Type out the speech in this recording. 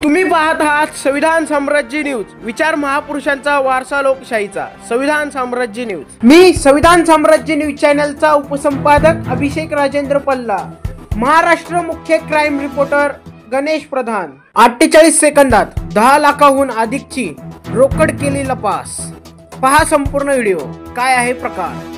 तुम्ही पाहत आहात संविधान साम्राज्य न्यूज. विचार महापुरुषांचा वारसा लोकशाहीचा. संविधान साम्राज्य न्यूज. मी संविधान साम्राज्य न्यूज चॅनलचा उपसंपादक अभिषेक राजेंद्र पल्ला. महाराष्ट्र मुख्य क्राईम रिपोर्टर गणेश प्रधान. 48 सेकंदात 10 लाखाहून अधिकची रोकड केली लपास. पहा संपूर्ण व्हिडिओ. काय आहे प्रकार.